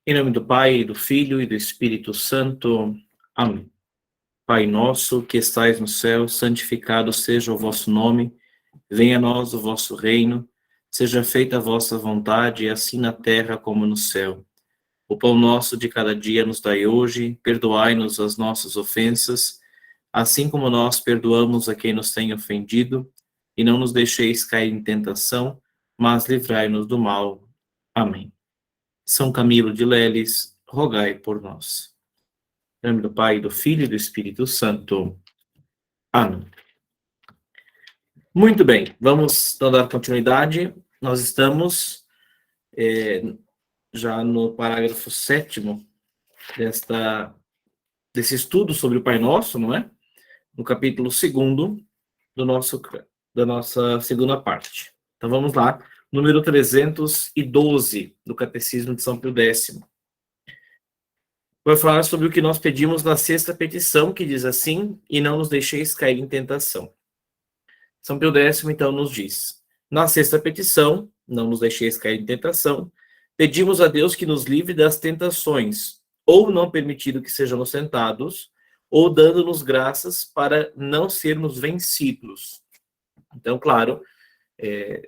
Em nome do Pai, do Filho e do Espírito Santo. Amém. Pai nosso, que estais no céu, santificado seja o vosso nome. Venha a nós o vosso reino. Seja feita a vossa vontade, assim na terra como no céu. O pão nosso de cada dia nos dai hoje. Perdoai-nos as nossas ofensas, assim como nós perdoamos a quem nos tem ofendido. E não nos deixeis cair em tentação, mas livrai-nos do mal. Amém. São Camilo de Leles, rogai por nós. Em nome do Pai, do Filho e do Espírito Santo. Amém. Muito bem, vamos então dar continuidade. Nós estamos já no parágrafo 7º desse estudo sobre o Pai Nosso, não é? No capítulo 2º da nossa segunda parte. Então vamos lá, número 312 do Catecismo de São Pio X. Vai falar sobre o que nós pedimos na sexta petição, que diz assim: e não nos deixeis cair em tentação. São Pio X, então, nos diz: na sexta petição, não nos deixeis cair em tentação, pedimos a Deus que nos livre das tentações, ou não permitindo que sejamos tentados, ou dando-nos graças para não sermos vencidos. Então, claro,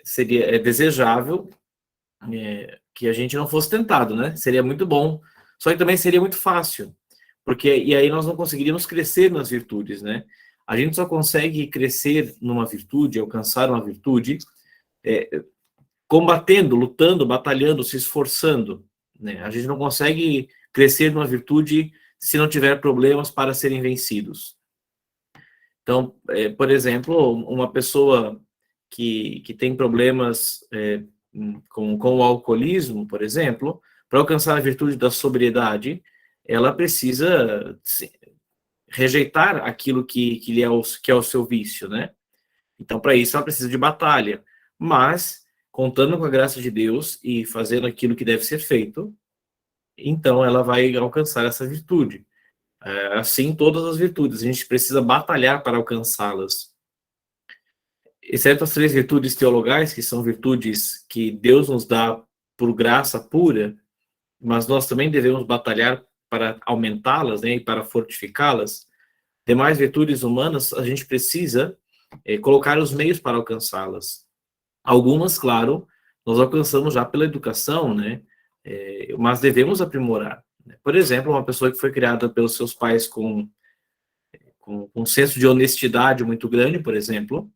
seria desejável que a gente não fosse tentado, né? Seria muito bom. Só que também seria muito fácil, e aí nós não conseguiríamos crescer nas virtudes, né? A gente só consegue crescer numa virtude, alcançar uma virtude, combatendo, lutando, batalhando, se esforçando, né? A gente não consegue crescer numa virtude se não tiver problemas para serem vencidos. Então, por exemplo, uma pessoa que tem problemas com o alcoolismo, por exemplo, para alcançar a virtude da sobriedade, ela precisa rejeitar aquilo que é o seu vício, né? Então, para isso, ela precisa de batalha. Mas, contando com a graça de Deus e fazendo aquilo que deve ser feito, então ela vai alcançar essa virtude. Assim, todas as virtudes, a gente precisa batalhar para alcançá-las. Exceto as 3 virtudes teologais, que são virtudes que Deus nos dá por graça pura, mas nós também devemos batalhar para aumentá-las, né, e para fortificá-las. Demais virtudes humanas, a gente precisa colocar os meios para alcançá-las. Algumas, claro, nós alcançamos já pela educação, né, mas devemos aprimorar. Por exemplo, uma pessoa que foi criada pelos seus pais com um senso de honestidade muito grande, por exemplo,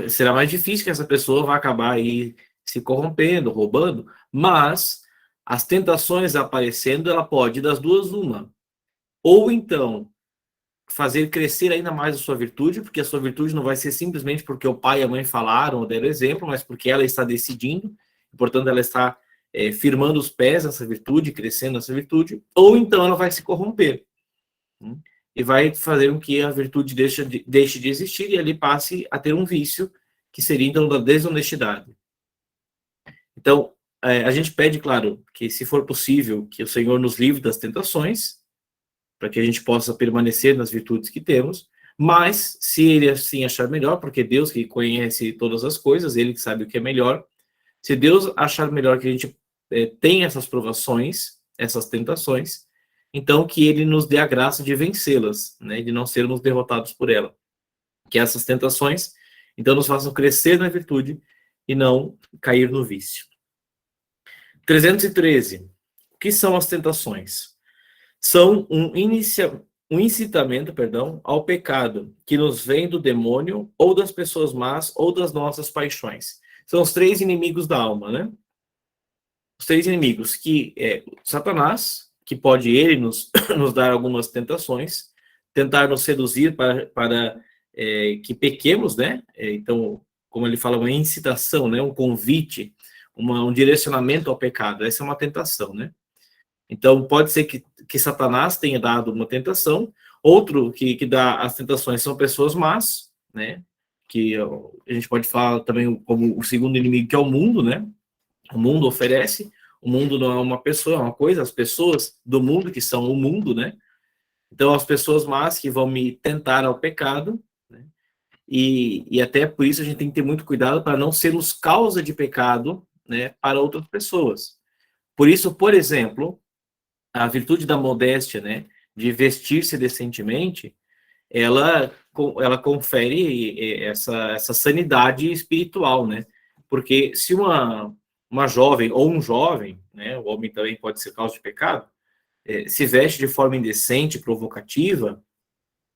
será mais difícil que essa pessoa vá acabar aí se corrompendo, roubando, mas as tentações aparecendo, ela pode, das duas, uma. Ou então, fazer crescer ainda mais a sua virtude, porque a sua virtude não vai ser simplesmente porque o pai e a mãe falaram ou deram exemplo, mas porque ela está decidindo, portanto, ela está firmando os pés nessa virtude, crescendo nessa virtude, ou então ela vai se corromper. E vai fazer com que a virtude deixe de existir e ali passe a ter um vício, que seria, então, da desonestidade. Então, a gente pede, claro, que se for possível, que o Senhor nos livre das tentações, para que a gente possa permanecer nas virtudes que temos, mas, se ele assim achar melhor, porque Deus que conhece todas as coisas, ele que sabe o que é melhor, se Deus achar melhor que a gente tenha essas provações, essas tentações, então que ele nos dê a graça de vencê-las, né, de não sermos derrotados por ela. Que essas tentações, então, nos façam crescer na virtude e não cair no vício. 313. O que são as tentações? São um incitamento, ao pecado, que nos vem do demônio, ou das pessoas más, ou das nossas paixões. São os 3 inimigos da alma, né? Os 3 inimigos, que é Satanás, que pode ele nos dar algumas tentações, tentar nos seduzir para que pequemos, né? Então, como ele fala, uma incitação, né? Um convite, um direcionamento ao pecado. Essa é uma tentação, né? Então, pode ser que Satanás tenha dado uma tentação. Outro que dá as tentações são pessoas más, né? Que a gente pode falar também como o segundo inimigo, que é o mundo, né? O mundo oferece. O mundo não é uma pessoa, é uma coisa. As pessoas do mundo, que são o mundo, né? Então, as pessoas más que vão me tentar ao pecado, né? E até por isso a gente tem que ter muito cuidado para não sermos causa de pecado, né, para outras pessoas. Por isso, por exemplo, a virtude da modéstia, né, de vestir-se decentemente, ela confere essa sanidade espiritual, né? Porque se uma jovem ou um jovem, né, o homem também pode ser causa de pecado, se veste de forma indecente, provocativa,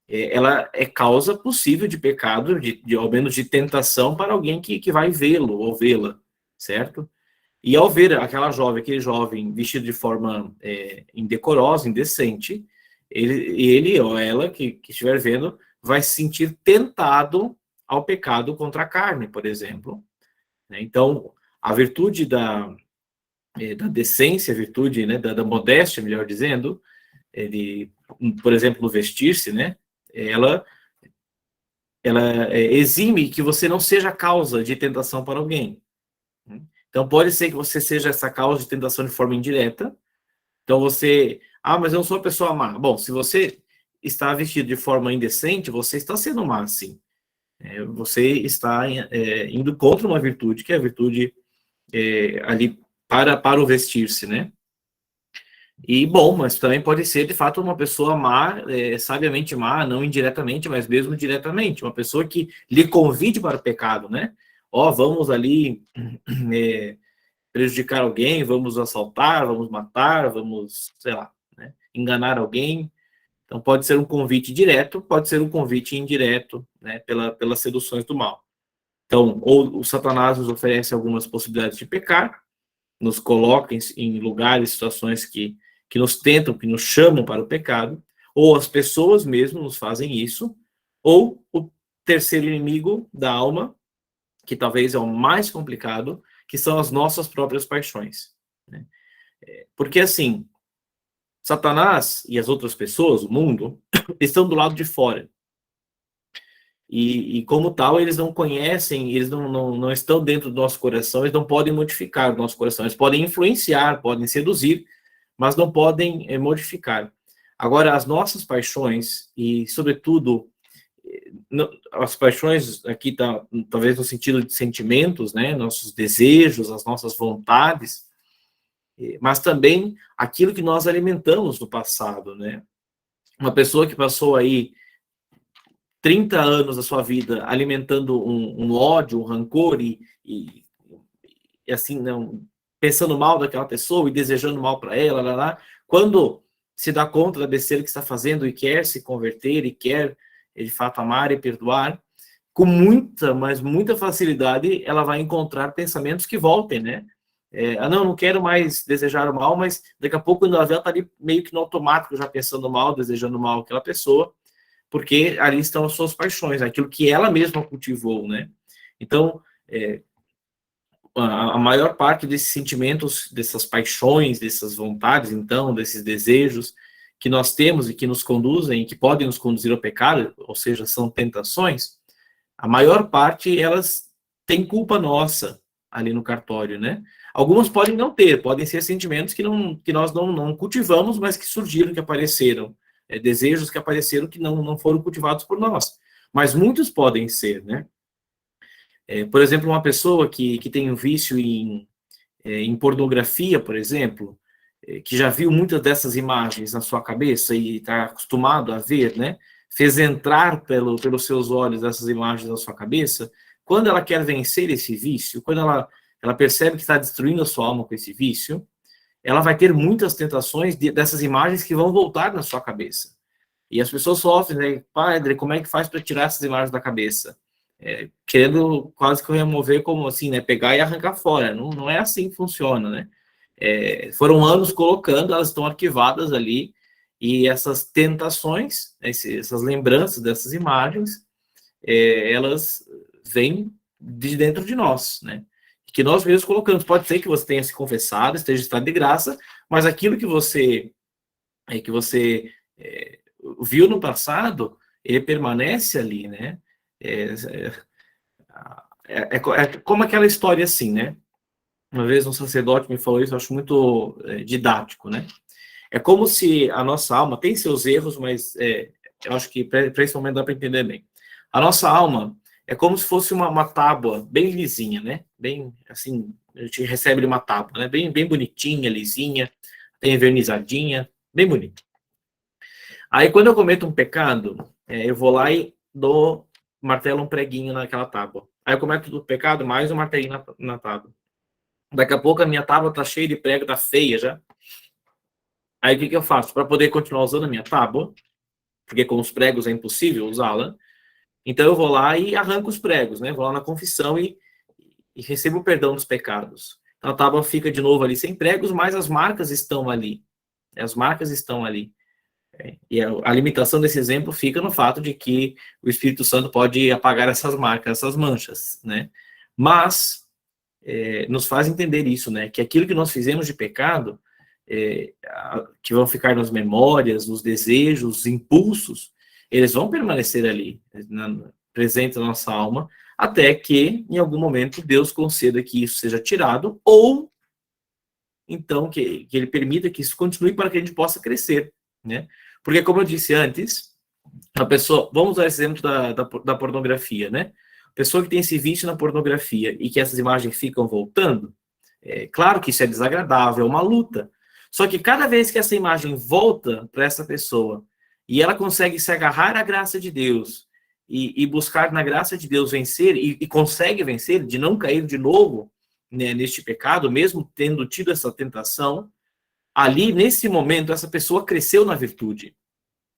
ela é causa possível de pecado, ao menos de tentação para alguém que vai vê-lo ou vê-la, certo? E ao ver aquele jovem vestido de forma indecorosa, indecente, ele ou ela que estiver vendo vai se sentir tentado ao pecado contra a carne, por exemplo. Né? Então, a virtude da decência, a virtude, né, da modéstia, melhor dizendo, por exemplo, no vestir-se, né, ela, ela exime que você não seja causa de tentação para alguém. Então, pode ser que você seja essa causa de tentação de forma indireta. Então, mas eu não sou uma pessoa má. Bom, se você está vestido de forma indecente, você está sendo má, sim. Você está indo contra uma virtude, que é a virtude ali para o vestir-se, né? E, bom, mas também pode ser, de fato, uma pessoa má, sabiamente má, não indiretamente, mas mesmo diretamente. Uma pessoa que lhe convide para o pecado, né? Vamos ali prejudicar alguém, vamos assaltar, vamos matar, vamos, sei lá, né, enganar alguém. Então, pode ser um convite direto, pode ser um convite indireto, né, pelas seduções do mal. Então, ou o Satanás nos oferece algumas possibilidades de pecar, nos coloca em lugares, situações que nos tentam, que nos chamam para o pecado, ou as pessoas mesmo nos fazem isso, ou o terceiro inimigo da alma, que talvez é o mais complicado, que são as nossas próprias paixões. Né? Porque, assim, Satanás e as outras pessoas, o mundo, estão do lado de fora. E como tal, eles não conhecem, eles não estão dentro do nosso coração, eles não podem modificar o nosso coração. Eles podem influenciar, podem seduzir, mas não podem modificar. Agora, as nossas paixões, e, sobretudo, as paixões aqui talvez no sentido de sentimentos, né, nossos desejos, as nossas vontades, mas também aquilo que nós alimentamos no passado, né? Uma pessoa que passou aí 30 anos da sua vida alimentando um ódio, um rancor e assim, não, pensando mal daquela pessoa e desejando mal para ela, quando se dá conta da besteira que está fazendo e quer se converter e quer, de fato, amar e perdoar, com muita, mas muita facilidade, ela vai encontrar pensamentos que voltem, né? Não quero mais desejar o mal, mas daqui a pouco, quando ela vê, ela está ali meio que no automático, já pensando mal, desejando mal àquela pessoa, porque ali estão as suas paixões, aquilo que ela mesma cultivou, né? Então, a maior parte desses sentimentos, dessas paixões, dessas vontades, então, desses desejos que nós temos e que nos conduzem, que podem nos conduzir ao pecado, ou seja, são tentações, a maior parte, elas têm culpa nossa ali no cartório, né? Algumas podem não ter, podem ser sentimentos que nós não cultivamos, mas que surgiram, que apareceram, desejos que apareceram que não foram cultivados por nós. Mas muitos podem ser, né? Por exemplo, uma pessoa que tem um vício em pornografia, por exemplo, que já viu muitas dessas imagens na sua cabeça e está acostumado a ver, né? Fez entrar pelos seus olhos essas imagens na sua cabeça, quando ela quer vencer esse vício, quando ela percebe que está destruindo a sua alma com esse vício, ela vai ter muitas tentações dessas imagens que vão voltar na sua cabeça. E as pessoas sofrem, né? Padre, como é que faz para tirar essas imagens da cabeça? Querendo quase que remover, como assim, né? Pegar e arrancar fora. Não é assim que funciona, né? Foram anos colocando, elas estão arquivadas ali, e essas tentações, essas lembranças dessas imagens, elas vêm de dentro de nós, né? Que nós mesmos colocamos. Pode ser que você tenha se confessado, esteja em estado de graça, mas aquilo que você viu no passado, ele permanece ali, né? É como aquela história assim, né? Uma vez um sacerdote me falou isso, eu acho muito didático, né? É como se a nossa alma tem seus erros, mas eu acho que para esse momento dá para entender bem. A nossa alma é como se fosse uma tábua bem lisinha, né? Bem, assim, a gente recebe uma tábua, né? Bem, bem bonitinha, lisinha, tem envernizadinha, bem bonita. Aí, quando eu cometo um pecado, eu vou lá e martelo um preguinho naquela tábua. Aí eu cometo o pecado, mais um martelinho na tábua. Daqui a pouco a minha tábua tá cheia de prego, tá feia já. Aí o que eu faço? Para poder continuar usando a minha tábua, porque com os pregos é impossível usá-la, então eu vou lá e arranco os pregos, né? Vou lá na confissão e recebo o perdão dos pecados. Então a tábua fica de novo ali sem pregos, mas as marcas estão ali. As marcas estão ali. E a limitação desse exemplo fica no fato de que o Espírito Santo pode apagar essas marcas, essas manchas, né? Mas nos faz entender isso, né? Que aquilo que nós fizemos de pecado, que vão ficar nas memórias, nos desejos, os impulsos, eles vão permanecer ali, presentes na nossa alma, até que, em algum momento, Deus conceda que isso seja tirado, ou, então, que Ele permita que isso continue para que a gente possa crescer, né? Porque, como eu disse antes, a pessoa, vamos usar esse exemplo da pornografia, né? A pessoa que tem esse vício na pornografia e que essas imagens ficam voltando, claro que isso é desagradável, é uma luta. Só que cada vez que essa imagem volta para essa pessoa e ela consegue se agarrar à graça de Deus e buscar na graça de Deus vencer, e consegue vencer, de não cair de novo, né, neste pecado, mesmo tendo tido essa tentação, ali, nesse momento, essa pessoa cresceu na virtude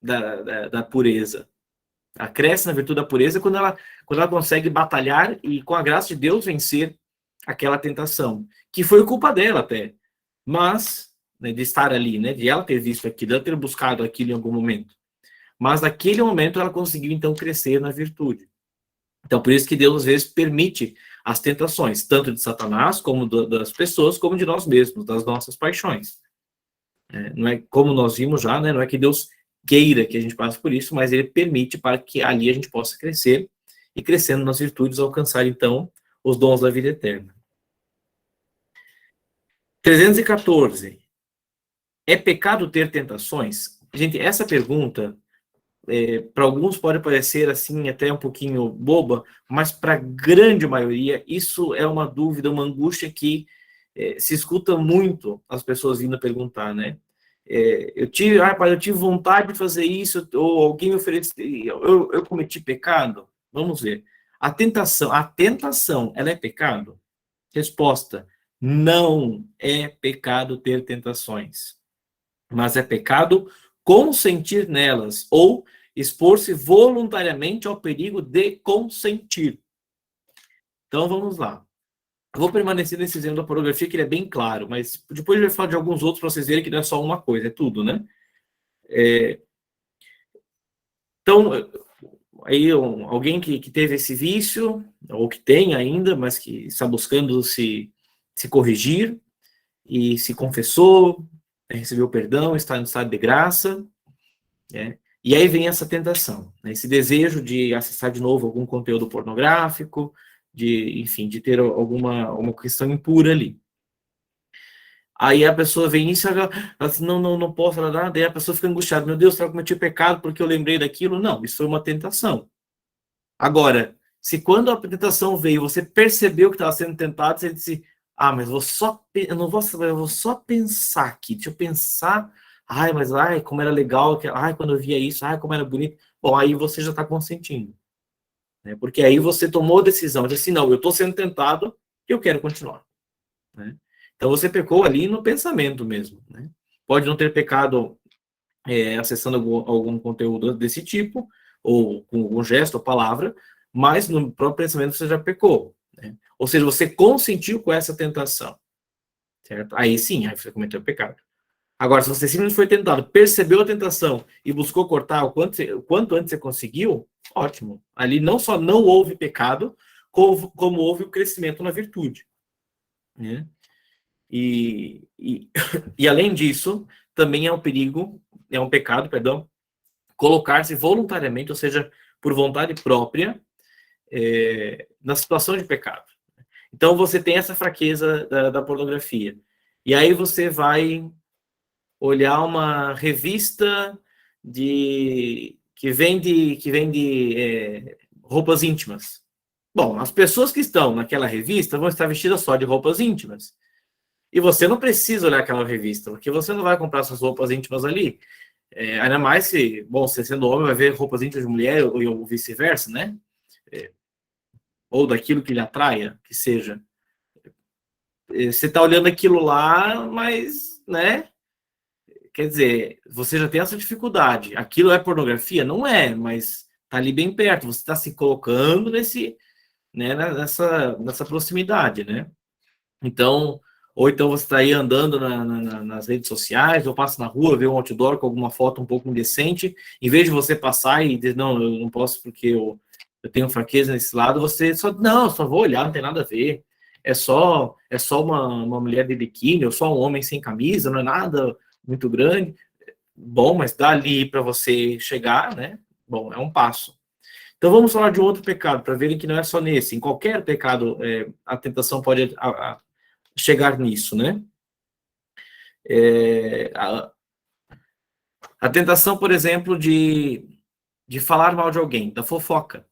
da pureza. Ela cresce na virtude da pureza quando ela consegue batalhar e, com a graça de Deus, vencer aquela tentação, que foi culpa dela até, mas, né, de estar ali, né, de ela ter visto aquilo, de ela ter buscado aquilo em algum momento. Mas naquele momento ela conseguiu, então, crescer na virtude. Então, por isso que Deus, às vezes, permite as tentações, tanto de Satanás, como das pessoas, como de nós mesmos, das nossas paixões. Não é como nós vimos já, né, não é que Deus queira que a gente passe por isso, mas Ele permite para que ali a gente possa crescer, e crescendo nas virtudes, alcançar, então, os dons da vida eterna. 314. É pecado ter tentações? Gente, essa pergunta, para alguns pode parecer assim até um pouquinho boba, mas para a grande maioria isso é uma dúvida, uma angústia que se escuta muito as pessoas vindo perguntar, né? Eu tive vontade de fazer isso, ou alguém me ofereceu, eu cometi pecado? Vamos ver. A tentação, ela é pecado? Resposta: não é pecado ter tentações, mas é pecado consentir nelas ou expor-se voluntariamente ao perigo de consentir. Então vamos lá. Eu vou permanecer nesse exemplo da pornografia, que ele é bem claro, mas depois eu vou falar de alguns outros para vocês verem que não é só uma coisa, é tudo, né? Então, aí alguém que teve esse vício, ou que tem ainda, mas que está buscando se corrigir, e se confessou, recebeu perdão, está no estado de graça, né? E aí vem essa tentação, né? Esse desejo de acessar de novo algum conteúdo pornográfico, enfim, de ter uma questão impura ali. Aí a pessoa vem isso, ela assim, não posso falar nada, aí a pessoa fica angustiada, meu Deus, será que eu cometi pecado porque eu lembrei daquilo? Não, isso foi uma tentação. Agora, se quando a tentação veio, você percebeu que estava sendo tentado, você disse, mas eu vou só pensar aqui, deixa eu pensar, mas como era legal, quando eu via isso, como era bonito. Bom, aí você já está consentindo, né? Porque aí você tomou a decisão, disse assim, não, eu estou sendo tentado e eu quero continuar, né? Então você pecou ali no pensamento mesmo, né? Pode não ter pecado acessando algum conteúdo desse tipo, ou com algum gesto ou palavra, mas no próprio pensamento você já pecou, né? Ou seja, você consentiu com essa tentação, certo? Aí sim, aí você cometeu o pecado. Agora, se você simplesmente foi tentado, percebeu a tentação e buscou cortar o quanto antes você conseguiu, ótimo. Ali não só não houve pecado, como houve o crescimento na virtude, né? E além disso, também é um pecado, perdão, colocar-se voluntariamente, ou seja, por vontade própria, na situação de pecado. Então, você tem essa fraqueza da pornografia. E aí você vai olhar uma revista que vende roupas íntimas. Bom, as pessoas que estão naquela revista vão estar vestidas só de roupas íntimas. E você não precisa olhar aquela revista, porque você não vai comprar suas roupas íntimas ali. Ainda mais se, bom, você sendo homem vai ver roupas íntimas de mulher ou vice-versa, né? Ou daquilo que lhe atraia, que seja. Você está olhando aquilo lá, mas, né? Quer dizer, você já tem essa dificuldade. Aquilo é pornografia? Não é, mas tá ali bem perto. Você está se colocando né, nessa proximidade, né? Então, ou então você está aí andando nas redes sociais, ou passa na rua, vê um outdoor com alguma foto um pouco indecente, em vez de você passar e dizer, não, eu não posso porque eu tenho fraqueza nesse lado, você só, não, eu só vou olhar, não tem nada a ver. É só uma mulher de biquíni, ou só um homem sem camisa, não é nada muito grande. Bom, mas dali para você chegar, né? Bom, é um passo. Então vamos falar de um outro pecado, para verem que não é só nesse. Em qualquer pecado, a tentação pode chegar nisso, né? A tentação, por exemplo, de falar mal de alguém, da fofoca,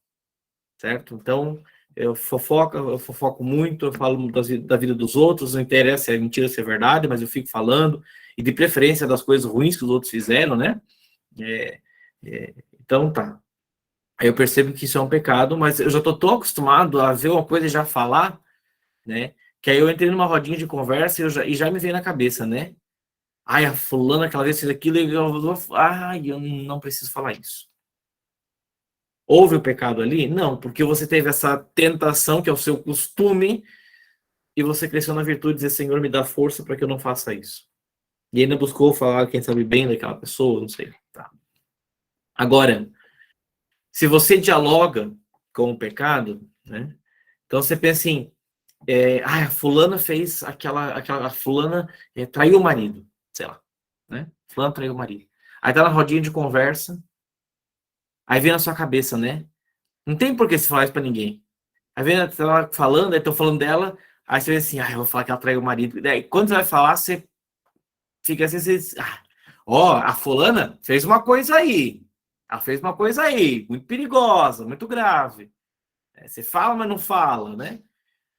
certo? Então, eu fofoco muito, eu falo da vida dos outros, não interessa se é mentira, se é verdade, mas eu fico falando, e de preferência das coisas ruins que os outros fizeram, né? Então, tá. Aí eu percebo que isso é um pecado, mas eu já estou tão acostumado a ver uma coisa e já falar, né? Que aí eu entrei numa rodinha de conversa e já me veio na cabeça, né? Ai, a fulana aquela vez fez aquilo e eu não preciso falar isso. Houve o pecado ali? Não, porque você teve essa tentação, que é o seu costume, e você cresceu na virtude de dizer, Senhor, me dá força para que eu não faça isso. E ainda buscou falar, quem sabe, bem daquela pessoa, não sei. Tá. Agora, se você dialoga com o pecado, né? Então você pensa assim, a fulana fez a fulana traiu o marido, sei lá, né? Fulana traiu o marido. Aí tá na rodinha de conversa, aí vem na sua cabeça, né? Não tem por que você falar isso pra ninguém. Aí vem ela falando, aí estão falando dela, aí você vê assim, eu vou falar que ela traiu o marido. Daí, quando você vai falar, você fica assim, a fulana fez uma coisa aí. Ela fez uma coisa aí, muito perigosa, muito grave. Você fala, mas não fala, né?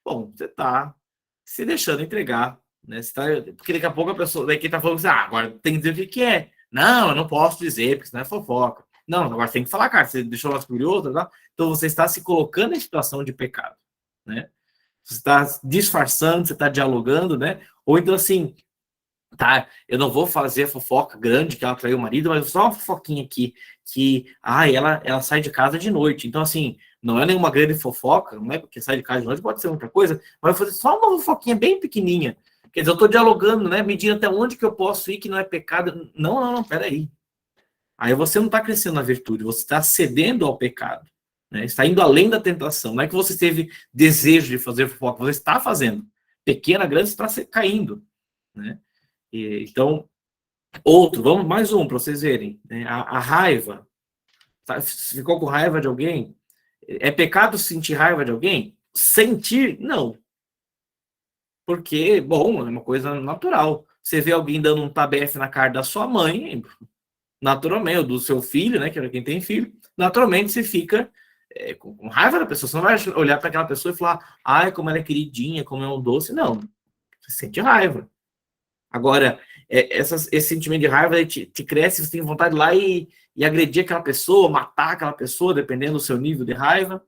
Bom, você tá se deixando entregar, né? Porque daqui a pouco a pessoa, daí quem tá falando assim, agora tem que dizer o que que é. Não, eu não posso dizer, porque senão é fofoca. Não, agora você tem que falar, cara, você deixou nós curiosos, tá? Então você está se colocando em situação de pecado, né? Você está disfarçando, você está dialogando, né? Ou então assim, tá, eu não vou fazer a fofoca grande que ela traiu o marido, mas só uma fofoquinha aqui, que, ela sai de casa de noite. Então, assim, não é nenhuma grande fofoca, não é porque sai de casa de noite, pode ser outra coisa, mas vou fazer só uma fofoquinha bem pequenininha. Quer dizer, eu estou dialogando, né, medindo até onde que eu posso ir, que não é pecado. Não, peraí. Aí você não está crescendo na virtude, você está cedendo ao pecado, né? Está indo além da tentação. Não é que você teve desejo de fazer fofoca, você está fazendo. Pequena, grande, você está caindo, né? Então, vamos mais um para vocês verem, né? A raiva, tá? Ficou com raiva de alguém? É pecado sentir raiva de alguém? Sentir, não. Porque, bom, é uma coisa natural. Você vê alguém dando um tabefe na cara da sua mãe, naturalmente, ou do seu filho, né? Que é quem tem filho, naturalmente você fica com raiva da pessoa. Você não vai olhar para aquela pessoa e falar, ai, como ela é queridinha, como é um doce. Não. Você sente raiva. Agora, esse sentimento de raiva te cresce, você tem vontade de ir lá e agredir aquela pessoa, matar aquela pessoa, dependendo do seu nível de raiva.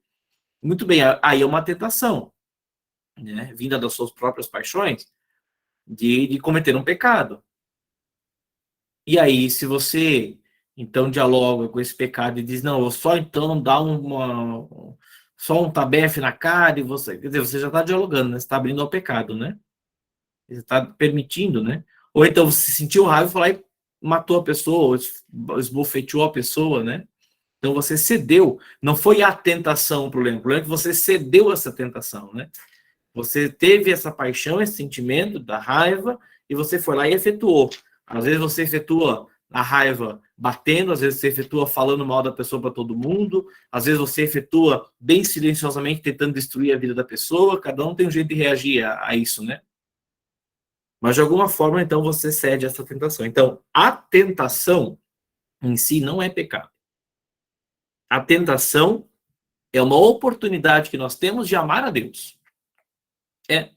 Muito bem, aí é uma tentação, né? Vinda das suas próprias paixões, de cometer um pecado. E aí, se você, então, dialoga com esse pecado e diz, não, eu só então dá só um tabefe na cara e você, quer dizer, você já está dialogando, né? Você está abrindo ao pecado, né? Você está permitindo, né? Ou então você sentiu raiva e foi lá e matou a pessoa, ou esbofeteou a pessoa, né? Então você cedeu. Não foi a tentação o problema é que você cedeu essa tentação, né? Você teve essa paixão, esse sentimento da raiva, e você foi lá e efetuou. Às vezes você efetua a raiva batendo, às vezes você efetua falando mal da pessoa para todo mundo, às vezes você efetua bem silenciosamente tentando destruir a vida da pessoa, cada um tem um jeito de reagir a isso, né? Mas de alguma forma, então, você cede a essa tentação. Então, a tentação em si não é pecado. A tentação É uma oportunidade que nós temos de amar a Deus. É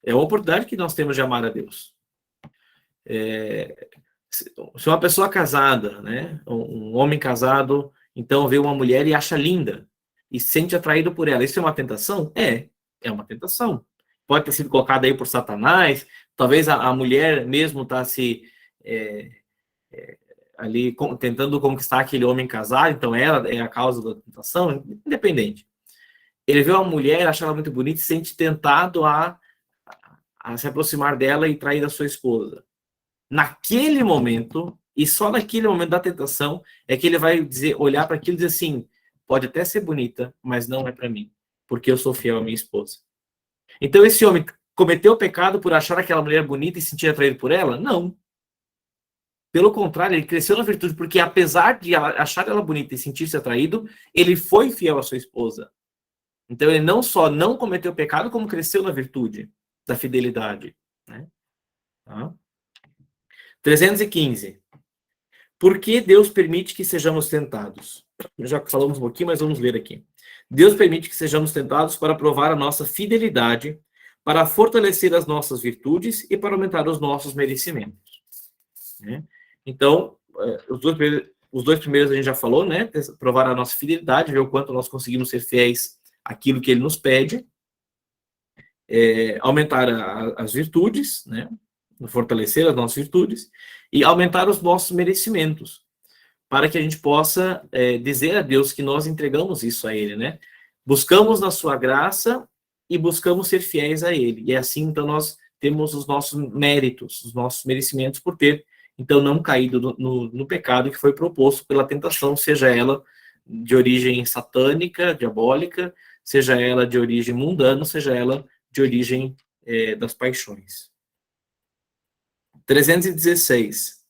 uma oportunidade que nós temos de amar a Deus. Se uma pessoa casada, né, um homem casado, então vê uma mulher e acha linda, e se sente atraído por ela, isso é uma tentação? É uma tentação. Pode ter sido colocada aí por Satanás, talvez a mulher mesmo está se ali tentando conquistar aquele homem casado, então ela é a causa da tentação, independente. Ele vê uma mulher, acha ela muito bonita e se sente tentado a se aproximar dela e trair a sua esposa. Naquele momento, e só naquele momento da tentação, é que ele vai olhar para aquilo e dizer assim, pode até ser bonita, mas não é para mim, porque eu sou fiel à minha esposa. Então esse homem cometeu o pecado por achar aquela mulher bonita e se sentir atraído por ela? Não. Pelo contrário, ele cresceu na virtude, porque apesar de achar ela bonita e sentir-se atraído, ele foi fiel à sua esposa. Então ele não só não cometeu o pecado, como cresceu na virtude da fidelidade. Né? Tá? 315. Por que Deus permite que sejamos tentados? Já falamos um pouquinho, mas vamos ler aqui. Deus permite que sejamos tentados para provar a nossa fidelidade, para fortalecer as nossas virtudes e para aumentar os nossos merecimentos. Né? Então, os dois primeiros a gente já falou, né? Provar a nossa fidelidade, ver o quanto nós conseguimos ser fiéis àquilo que ele nos pede, aumentar as virtudes, né? Fortalecer as nossas virtudes e aumentar os nossos merecimentos, para que a gente possa dizer a Deus que nós entregamos isso a Ele, né? Buscamos na sua graça e buscamos ser fiéis a Ele. E assim, então, nós temos os nossos méritos, os nossos merecimentos por ter, então, não caído no pecado que foi proposto pela tentação, seja ela de origem satânica, diabólica, seja ela de origem mundana, seja ela de origem das paixões. 316.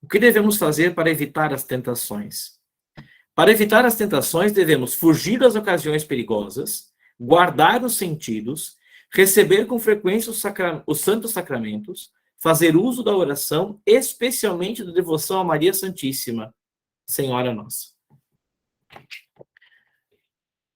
O que devemos fazer para evitar as tentações? Para evitar as tentações, devemos fugir das ocasiões perigosas, guardar os sentidos, receber com frequência os santos sacramentos, fazer uso da oração, especialmente da devoção a Maria Santíssima, Senhora Nossa.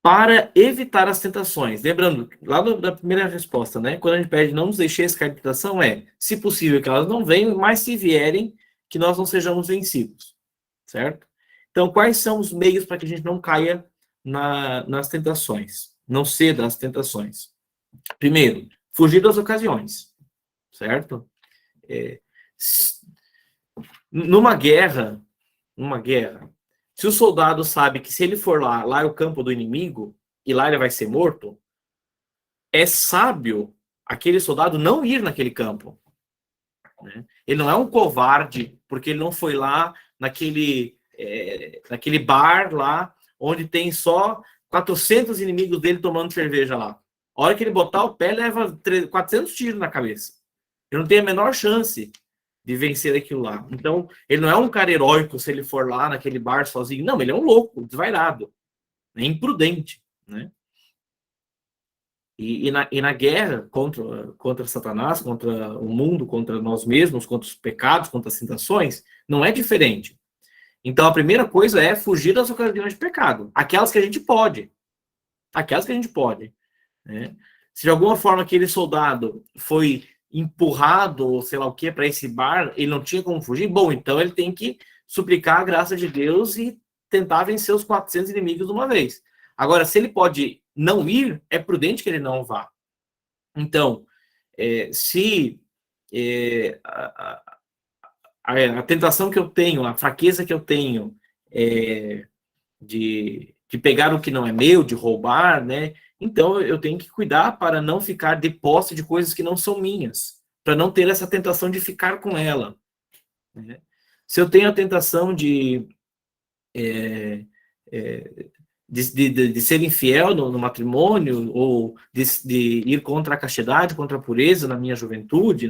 Para evitar as tentações. Lembrando, lá da primeira resposta, né? Quando a gente pede não nos deixeis cair em tentação, se possível que elas não venham, mas se vierem, que nós não sejamos vencidos. Certo? Então, quais são os meios para que a gente não caia nas tentações? Não ceda às tentações. Primeiro, fugir das ocasiões. Certo? Numa guerra, se o soldado sabe que se ele for lá é o campo do inimigo, e lá ele vai ser morto, é sábio aquele soldado não ir naquele campo. Né? Ele não é um covarde, porque ele não foi lá naquele bar lá, onde tem só 400 inimigos dele tomando cerveja lá. A hora que ele botar o pé, leva 400 tiros na cabeça. Ele não tem a menor chance de vencer aquilo lá. Então, ele não é um cara heróico se ele for lá naquele bar sozinho. Não, ele é um louco, desvairado, imprudente, né? E na guerra contra Satanás, contra o mundo, contra nós mesmos, contra os pecados, contra as tentações, não é diferente. Então, a primeira coisa é fugir das ocasiões de pecado. Aquelas que a gente pode. Né? Se de alguma forma aquele soldado foi empurrado, ou sei lá o que, para esse bar, ele não tinha como fugir, bom, então ele tem que suplicar a graça de Deus e tentar vencer os 400 inimigos de uma vez. Agora, se ele pode não ir, é prudente que ele não vá. Então, se a tentação que eu tenho, a fraqueza que eu tenho de pegar o que não é meu, de roubar, né? Então, eu tenho que cuidar para não ficar de posse de coisas que não são minhas, para não ter essa tentação de ficar com ela. Né? Se eu tenho a tentação de ser infiel no matrimônio, ou de ir contra a castidade, contra a pureza na minha juventude,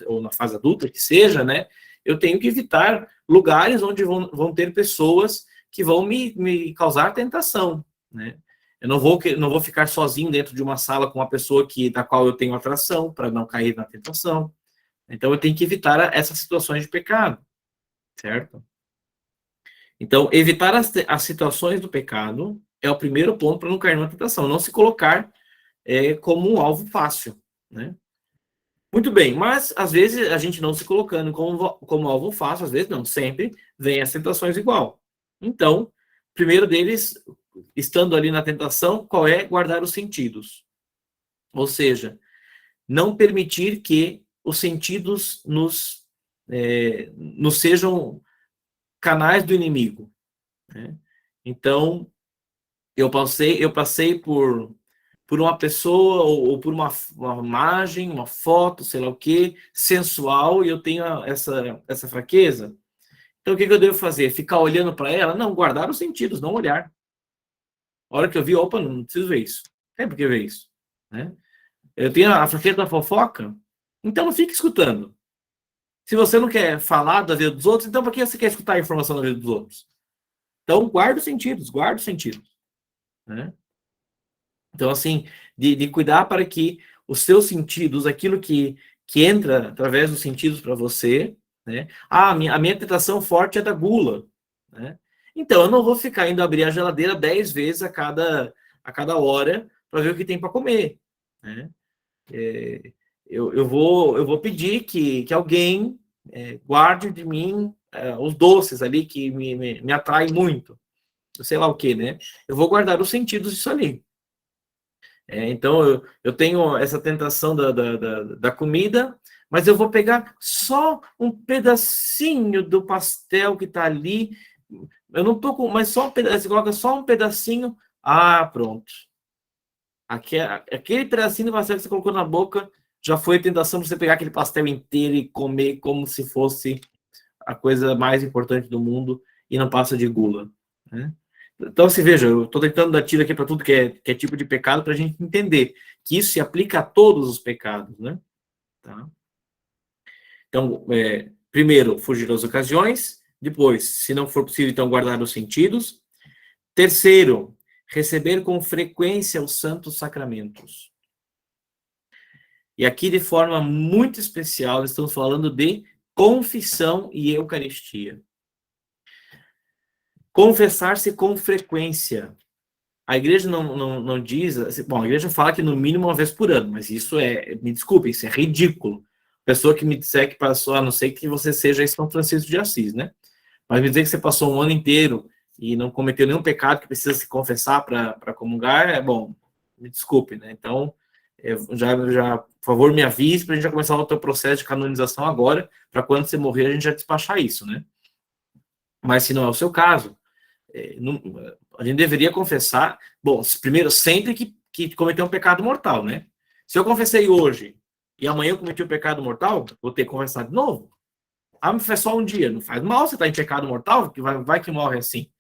ou na fase adulta, que seja, né? Eu tenho que evitar lugares onde vão ter pessoas que vão me causar tentação, né? Eu não vou ficar sozinho dentro de uma sala com uma pessoa da qual eu tenho atração, para não cair na tentação. Então, eu tenho que evitar essas situações de pecado, certo? Então, evitar as situações do pecado é o primeiro ponto para não cair numa tentação, não se colocar como um alvo fácil, né? Muito bem, mas às vezes a gente não se colocando como alvo fácil, às vezes não, sempre vem as tentações igual. Então, primeiro deles, estando ali na tentação, qual é? Guardar os sentidos. Ou seja, não permitir que os sentidos nos sejam canais do inimigo, né? Então, eu passei por uma pessoa ou por uma imagem, uma foto, sei lá o que, sensual, e eu tenho essa fraqueza. Então, o que eu devo fazer? Ficar olhando para ela? Não, guardar os sentidos, não olhar. A hora que eu vi, opa, não preciso ver isso. Tem por que ver isso, né? Eu tenho a fraqueza da fofoca, então não fique escutando. Se você não quer falar da vida dos outros, então para que você quer escutar a informação da vida dos outros? Então, guarda os sentidos, né? Então, assim, de cuidar para que os seus sentidos, aquilo que entra através dos sentidos para você, né? A minha tentação forte é da gula, né? Então, eu não vou ficar indo abrir a geladeira 10 vezes a cada hora para ver o que tem para comer, né? Eu vou pedir que alguém guarde de mim os doces ali que me atraem muito, sei lá o que, né? Eu vou guardar os sentidos disso ali. Então, eu tenho essa tentação da comida, mas eu vou pegar só um pedacinho do pastel que está ali. Eu não tô com, mas só um pedacinho, você coloca só um pedacinho. Ah, pronto. Aquele pedacinho do pastel que você colocou na boca já foi a tentação de você pegar aquele pastel inteiro e comer como se fosse a coisa mais importante do mundo e não passa de gula, né? Então, se veja, eu estou tentando dar tiro aqui para tudo que é tipo de pecado, para a gente entender que isso se aplica a todos os pecados, né? Tá? Então, primeiro, fugir das ocasiões. Depois, se não for possível, então, guardar os sentidos. Terceiro, receber com frequência os santos sacramentos. E aqui, de forma muito especial, estamos falando de confissão e eucaristia. Confessar-se com frequência. A igreja não diz... Bom, a igreja fala que no mínimo uma vez por ano, mas isso me desculpe, isso é ridículo. Pessoa que me disser que passou, a não ser que você seja São Francisco de Assis, né? Mas me dizer que você passou um ano inteiro e não cometeu nenhum pecado que precisa se confessar para comungar, bom, me desculpe, né? Então, já, por favor, me avise para a gente já começar o teu processo de canonização agora, para quando você morrer a gente já despachar isso, né? Mas se não é o seu caso, a gente deveria confessar, bom, primeiro, sempre que cometeu um pecado mortal, né? Se eu confessei hoje e amanhã eu cometi um pecado mortal, vou ter que confessar de novo. Ah, mas foi só um dia, não faz mal você estar em pecado mortal, que vai que morre assim.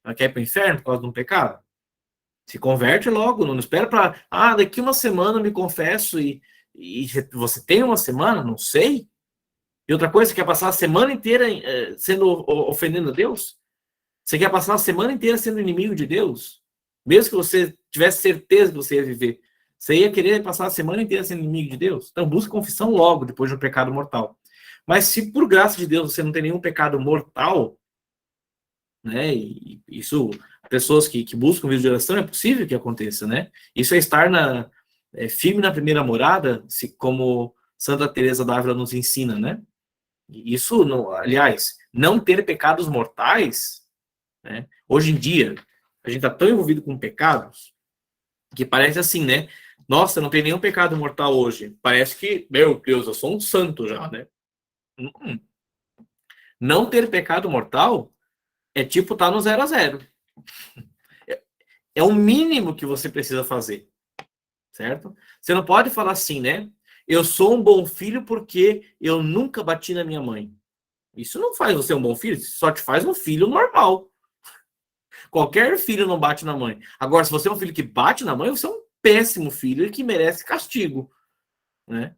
Vai querer ir para o inferno por causa de um pecado? Se converte logo, não espera para, daqui uma semana eu me confesso e você tem uma semana, não sei. E outra coisa, você quer passar a semana inteira ofendendo a Deus? Você quer passar a semana inteira sendo inimigo de Deus? Mesmo que você tivesse certeza que você ia viver, você ia querer passar a semana inteira sendo inimigo de Deus? Então busque confissão logo, depois de um pecado mortal. Mas se por graça de Deus você não tem nenhum pecado mortal, né, e isso, pessoas que buscam vida de oração, é possível que aconteça, né? Isso é estar firme na primeira morada, como Santa Teresa d'Ávila nos ensina, né? Isso, aliás, não ter pecados mortais, né? Hoje em dia, a gente está tão envolvido com pecados que parece assim, né? Nossa, não tem nenhum pecado mortal hoje. Parece que, meu Deus, eu sou um santo já, né? Não ter pecado mortal é tipo estar no 0 a 0. É o mínimo que você precisa fazer, certo? Você não pode falar assim, né? Eu sou um bom filho porque eu nunca bati na minha mãe. Isso não faz você um bom filho, só te faz um filho normal. Qualquer filho não bate na mãe. Agora, se você é um filho que bate na mãe, você é um péssimo filho e que merece castigo, né?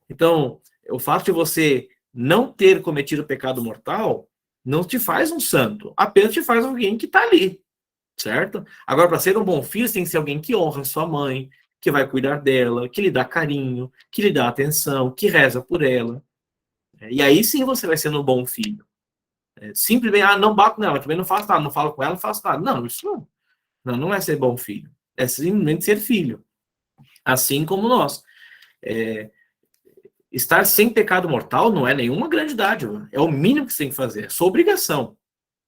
Então, o fato de você não ter cometido pecado mortal não te faz um santo, apenas te faz alguém que está ali, certo? Agora, para ser um bom filho, você tem que ser alguém que honra sua mãe, que vai cuidar dela, que lhe dá carinho, que lhe dá atenção, que reza por ela. E aí sim você vai sendo um bom filho. Simplesmente, não bato nela, também não faço nada, não falo com ela, não faço nada. Não, isso não. Não, não é ser bom filho. É simplesmente ser filho. Assim como nós. Estar sem pecado mortal não é nenhuma grande dádiva. É o mínimo que você tem que fazer. É sua obrigação.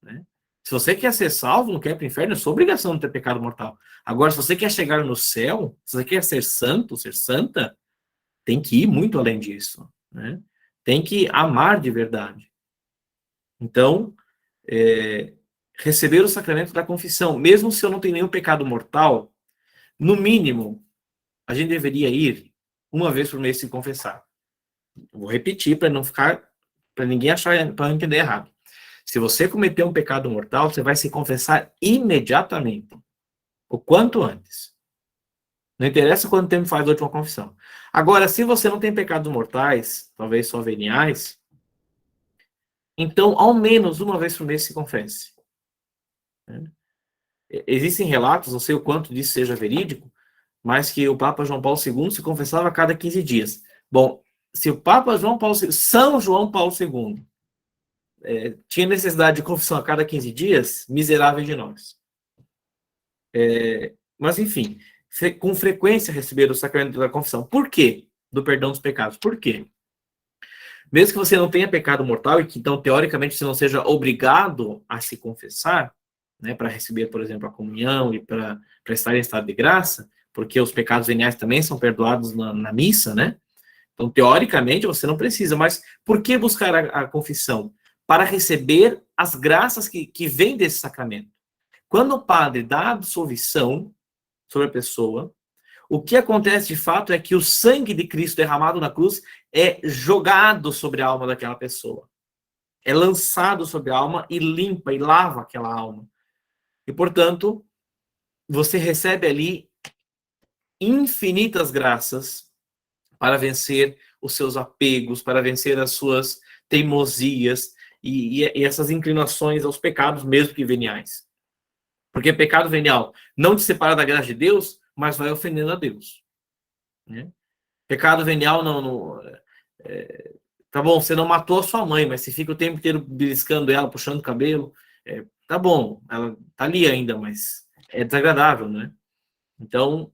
Né? Se você quer ser salvo, não quer ir para o inferno, é sua obrigação não ter pecado mortal. Agora, se você quer chegar no céu, se você quer ser santo, ser santa, tem que ir muito além disso. Né? Tem que amar de verdade. Então, receber o sacramento da confissão, mesmo se eu não tenho nenhum pecado mortal, no mínimo, a gente deveria ir uma vez por mês se confessar. Eu vou repetir para não ficar, para ninguém achar, para não entender errado. Se você cometer um pecado mortal, você vai se confessar imediatamente, o quanto antes. Não interessa quanto tempo faz a última confissão. Agora, se você não tem pecados mortais, talvez só veniais, então, ao menos uma vez por mês se confesse. Existem relatos, não sei o quanto disso seja verídico, mas que o Papa João Paulo II se confessava a cada 15 dias. Bom, se o Papa João Paulo II, São João Paulo II, tinha necessidade de confissão a cada 15 dias, miserável de nós. Mas, enfim, com frequência receber o sacramento da confissão. Por quê? Do perdão dos pecados. Por quê? Mesmo que você não tenha pecado mortal e que, então, teoricamente, você não seja obrigado a se confessar, né, para receber, por exemplo, a comunhão e para estar em estado de graça, porque os pecados veniais também são perdoados na missa, né? Então, teoricamente, você não precisa, mas por que buscar a confissão? Para receber as graças que vêm desse sacramento. Quando o padre dá a absolvição sobre a pessoa, o que acontece de fato é que o sangue de Cristo derramado na cruz é jogado sobre a alma daquela pessoa. É lançado sobre a alma e limpa e lava aquela alma. E, portanto, você recebe ali infinitas graças para vencer os seus apegos, para vencer as suas teimosias e essas inclinações aos pecados mesmo que veniais. Porque pecado venial não te separa da graça de Deus, mas vai ofendendo a Deus. Né? Pecado venial não tá bom, você não matou a sua mãe, mas você fica o tempo inteiro beliscando ela, puxando o cabelo. Tá bom, ela tá ali ainda, mas é desagradável, né? Então,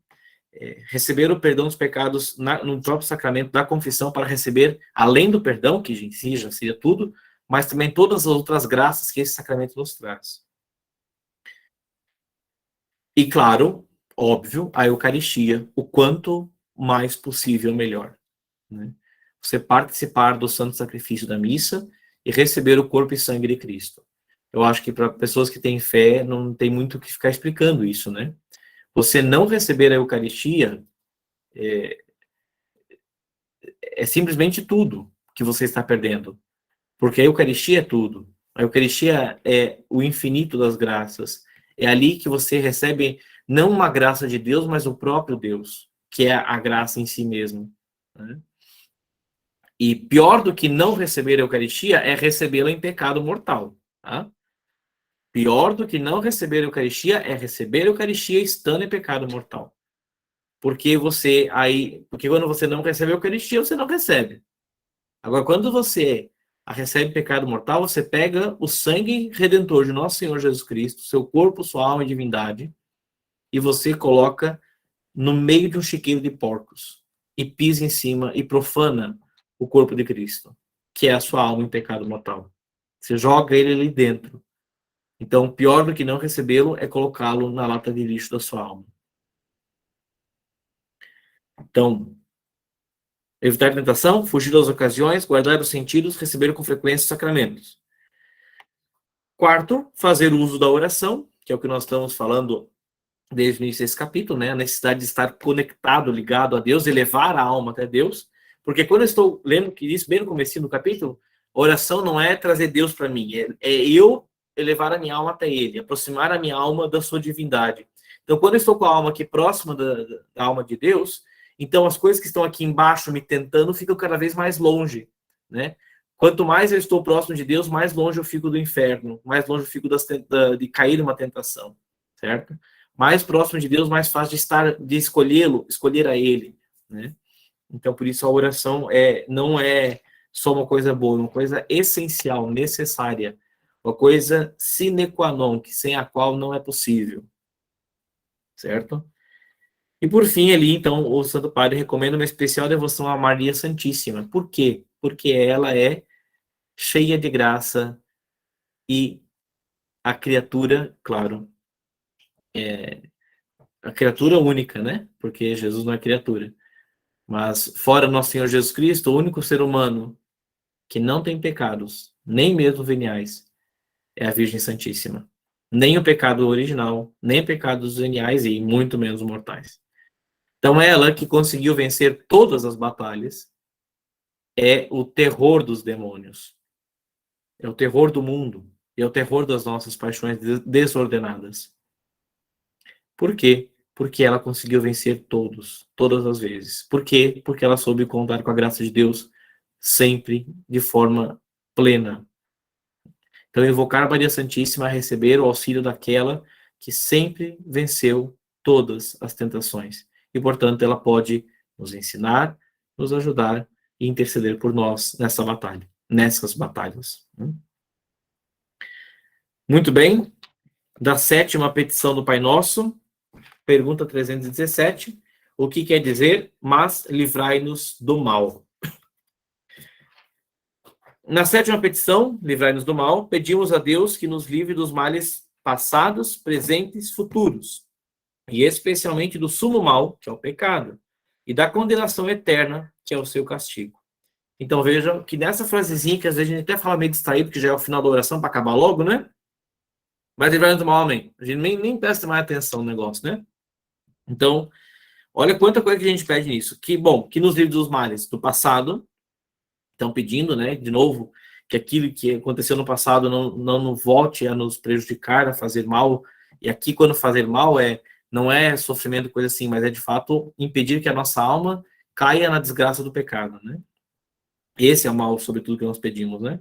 receber o perdão dos pecados no próprio sacramento da confissão para receber, além do perdão, que em si já seria tudo, mas também todas as outras graças que esse sacramento nos traz. E, claro, óbvio, a Eucaristia, o quanto mais possível, melhor. Né? Você participar do santo sacrifício da missa e receber o corpo e sangue de Cristo. Eu acho que para pessoas que têm fé, não tem muito o que ficar explicando isso, né? Você não receber a Eucaristia é simplesmente tudo que você está perdendo. Porque a Eucaristia é tudo. A Eucaristia é o infinito das graças. É ali que você recebe não uma graça de Deus, mas o próprio Deus, que é a graça em si mesmo. Né? E pior do que não receber a Eucaristia é recebê-la em pecado mortal. Tá? Pior do que não receber a Eucaristia é receber a Eucaristia estando em pecado mortal. Porque quando você não recebe a Eucaristia, você não recebe. Agora, quando você recebe pecado mortal, você pega o sangue redentor de nosso Senhor Jesus Cristo, seu corpo, sua alma e divindade, e você coloca no meio de um chiqueiro de porcos, e pisa em cima e profana o corpo de Cristo, que é a sua alma em pecado mortal. Você joga ele ali dentro. Então, pior do que não recebê-lo é colocá-lo na lata de lixo da sua alma. Então, evitar a tentação, fugir das ocasiões, guardar os sentidos, receber com frequência os sacramentos. Quarto, fazer uso da oração, que é o que nós estamos falando desde o início desse capítulo, né? A necessidade de estar conectado, ligado a Deus, elevar a alma até Deus. Porque quando eu estou lendo que disse bem no começo do capítulo, oração não é trazer Deus para mim, é eu elevar a minha alma até Ele, aproximar a minha alma da sua divindade. Então, quando eu estou com a alma aqui próxima da alma de Deus, então as coisas que estão aqui embaixo me tentando ficam cada vez mais longe, né? Quanto mais eu estou próximo de Deus, mais longe eu fico do inferno, mais longe eu fico de cair numa tentação, certo? Mais próximo de Deus, mais fácil de escolhê-lo, escolher a Ele, né? Então, por isso a oração não é só uma coisa boa, é uma coisa essencial, necessária, uma coisa sine qua non, que sem a qual não é possível. certo? E por fim, ali, então, o Santo Padre recomenda uma especial devoção a Maria Santíssima. Por quê? Porque ela é cheia de graça e a criatura, claro, a criatura única, né? Porque Jesus não é criatura. Mas fora nosso Senhor Jesus Cristo, o único ser humano que não tem pecados, nem mesmo veniais, é a Virgem Santíssima. Nem o pecado original, nem pecados veniais e muito menos mortais. Então ela que conseguiu vencer todas as batalhas é o terror dos demônios. É o terror do mundo. É o terror das nossas paixões desordenadas. Por quê? Porque ela conseguiu vencer todas as vezes. Por quê? Porque ela soube contar com a graça de Deus sempre de forma plena. Então, invocar a Maria Santíssima a receber o auxílio daquela que sempre venceu todas as tentações. E, portanto, ela pode nos ensinar, nos ajudar e interceder por nós nessa batalha, nessas batalhas. Muito bem. Da 7ª petição do Pai Nosso, pergunta 317. O que quer dizer? Mas livrai-nos do mal. Na 7ª petição, livrai-nos do mal, pedimos a Deus que nos livre dos males passados, presentes, futuros, e especialmente do sumo mal, que é o pecado, e da condenação eterna, que é o seu castigo. Então vejam que nessa frasezinha, que às vezes a gente até fala meio distraído, porque já é o final da oração para acabar logo, né? Mas livrai-nos do mal, amém. A gente nem presta mais atenção no negócio, né? Então, olha quanta coisa que a gente pede nisso. Que bom, que nos livre dos males do passado. Estão pedindo, né, de novo, que aquilo que aconteceu no passado não volte a nos prejudicar, a fazer mal. E aqui, quando fazer mal, não é sofrimento, coisa assim, mas é de fato impedir que a nossa alma caia na desgraça do pecado, né? Esse é o mal, sobretudo, que nós pedimos, né?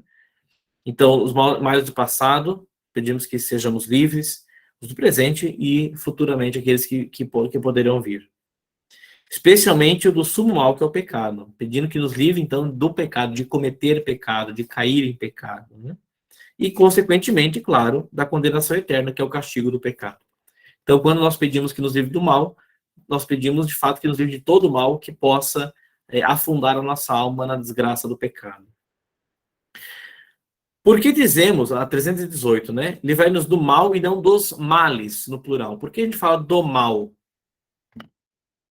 Então, os males do passado, pedimos que sejamos livres, os do presente e futuramente aqueles que poderão vir. Especialmente o do sumo mal, que é o pecado. Pedindo que nos livre, então, do pecado, de cometer pecado, de cair em pecado. Né? E, consequentemente, claro, da condenação eterna, que é o castigo do pecado. Então, quando nós pedimos que nos livre do mal, nós pedimos, de fato, que nos livre de todo o mal que possa afundar a nossa alma na desgraça do pecado. Por que dizemos, a 318, né? Livrai-nos do mal e não dos males, no plural. Por que a gente fala do mal?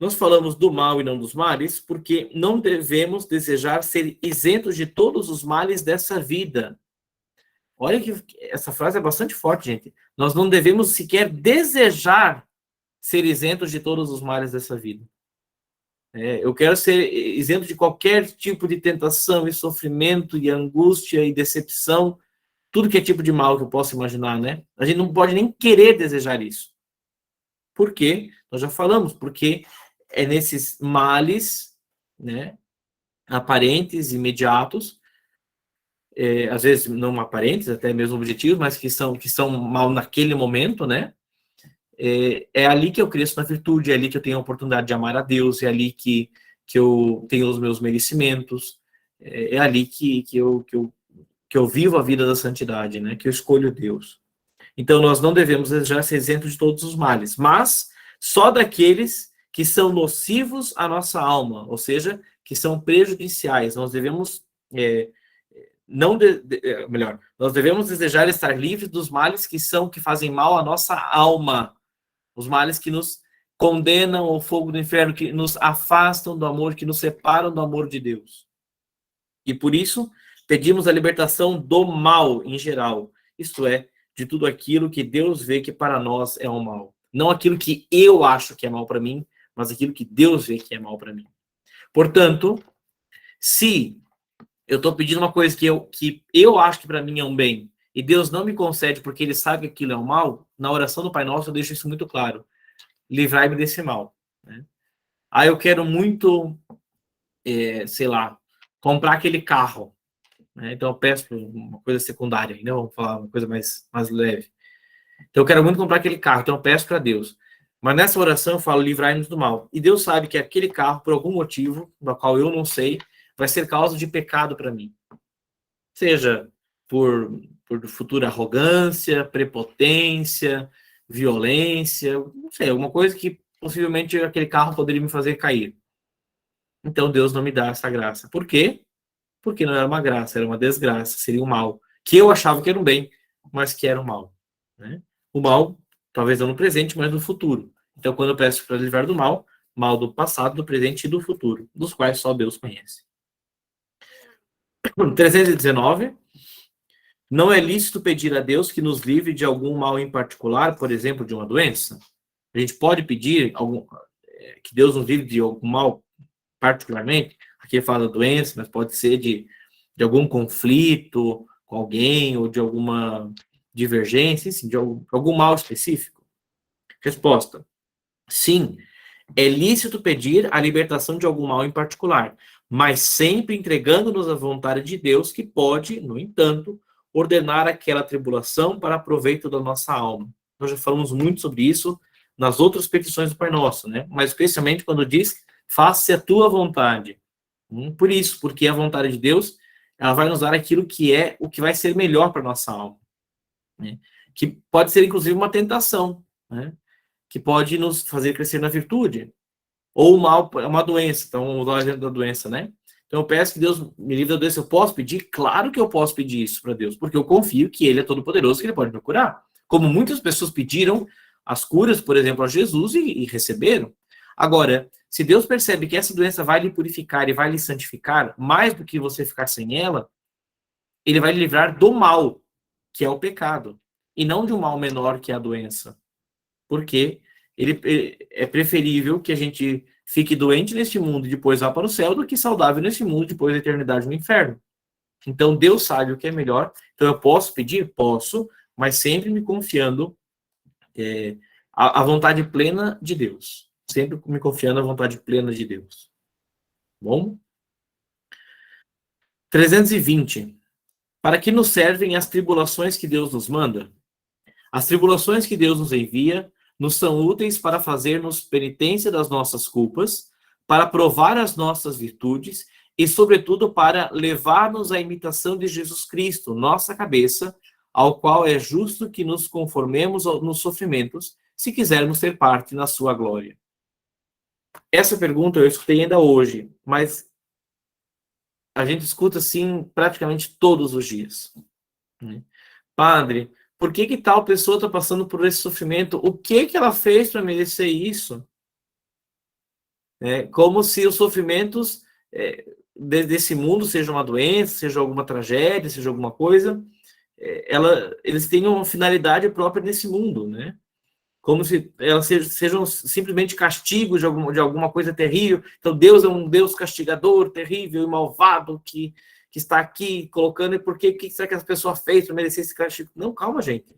Nós falamos do mal e não dos males, porque não devemos desejar ser isentos de todos os males dessa vida. Olha que essa frase é bastante forte, gente. Nós não devemos sequer desejar ser isentos de todos os males dessa vida. Eu quero ser isento de qualquer tipo de tentação e sofrimento e angústia e decepção, tudo que é tipo de mal que eu possa imaginar, né? A gente não pode nem querer desejar isso. Por quê? Nós já falamos, porque é nesses males, né, aparentes, imediatos, às vezes não aparentes, até mesmo objetivos, mas que são mal naquele momento, né? É ali que eu cresço na virtude, é ali que eu tenho a oportunidade de amar a Deus, é ali que eu tenho os meus merecimentos, é ali que eu vivo a vida da santidade, né? Que eu escolho Deus. Então, nós não devemos desejar ser isentos de todos os males, mas só daqueles que são nocivos à nossa alma, ou seja, que são prejudiciais. Nós devemos, melhor, nós devemos desejar estar livres dos males que fazem mal à nossa alma, os males que nos condenam ao fogo do inferno, que nos afastam do amor, que nos separam do amor de Deus. E por isso, pedimos a libertação do mal em geral, isto é, de tudo aquilo que Deus vê que para nós é um mal. Não aquilo que eu acho que é mal para mim, mas aquilo que Deus vê que é mal para mim. Portanto, se eu estou pedindo uma coisa que eu acho que para mim é um bem, e Deus não me concede porque Ele sabe que aquilo é um mal, na oração do Pai Nosso eu deixo isso muito claro. Livrai-me desse mal. Né? Eu quero muito, sei lá, comprar aquele carro. Né? Então eu peço uma coisa secundária, ainda vamos falar uma coisa mais leve. Então eu quero muito comprar aquele carro, então eu peço para Deus. Mas nessa oração eu falo, livrai-nos do mal. E Deus sabe que aquele carro, por algum motivo, do qual eu não sei, vai ser causa de pecado para mim. Seja por futura arrogância, prepotência, violência, não sei, alguma coisa que possivelmente aquele carro poderia me fazer cair. Então Deus não me dá essa graça. Por quê? Porque não era uma graça, era uma desgraça, seria um mal, que eu achava que era um bem, mas que era um mal, né? O mal, talvez não no presente, mas no futuro. Então, quando eu peço para livrar do mal, mal do passado, do presente e do futuro, dos quais só Deus conhece. 319. Não é lícito pedir a Deus que nos livre de algum mal em particular, por exemplo, de uma doença? A gente pode pedir que Deus nos livre de algum mal particularmente? Aqui fala doença, mas pode ser de algum conflito com alguém ou de alguma divergência, assim, de algum mal específico? Resposta: sim, é lícito pedir a libertação de algum mal em particular, mas sempre entregando-nos à vontade de Deus, que pode, no entanto, ordenar aquela tribulação para proveito da nossa alma. Nós já falamos muito sobre isso nas outras petições do Pai Nosso, né? Mas especialmente quando diz, faça a tua vontade. Por isso, porque a vontade de Deus, ela vai nos dar aquilo que é o que vai ser melhor para a nossa alma, né? Que pode ser, inclusive, uma tentação, né? Que pode nos fazer crescer na virtude, ou uma doença. Então, vamos usar o exemplo da doença, né? Então, eu peço que Deus me livre da doença. Eu posso pedir? Claro que eu posso pedir isso para Deus, porque eu confio que Ele é todo-poderoso, que Ele pode me curar. Como muitas pessoas pediram as curas, por exemplo, a Jesus e receberam. Agora, se Deus percebe que essa doença vai lhe purificar e vai lhe santificar, mais do que você ficar sem ela, Ele vai lhe livrar do mal, que é o pecado, e não de um mal menor, que é a doença. Porque é preferível que a gente fique doente neste mundo e depois vá para o céu do que saudável neste mundo e depois a eternidade no inferno. Então, Deus sabe o que é melhor. Então, eu posso pedir? Posso, mas sempre me confiando à vontade plena de Deus. Sempre me confiando à vontade plena de Deus. Bom? 320. Para que nos servem as tribulações que Deus nos manda? As tribulações que Deus nos envia nos são úteis para fazermos penitência das nossas culpas, para provar as nossas virtudes e, sobretudo, para levar-nos à imitação de Jesus Cristo, nossa cabeça, ao qual é justo que nos conformemos nos sofrimentos, se quisermos ter parte na sua glória. Essa pergunta eu escutei ainda hoje, mas a gente escuta assim praticamente todos os dias. Padre, por que tal pessoa está passando por esse sofrimento? O que ela fez para merecer isso? Como se os sofrimentos desse mundo, seja uma doença, seja alguma tragédia, seja alguma coisa, eles tenham uma finalidade própria nesse mundo, né? Como se elas sejam simplesmente castigos de alguma coisa terrível. Então, Deus é um Deus castigador, terrível e malvado que está aqui colocando. E por que será que essa pessoa fez para merecer esse castigo? Não, calma, gente.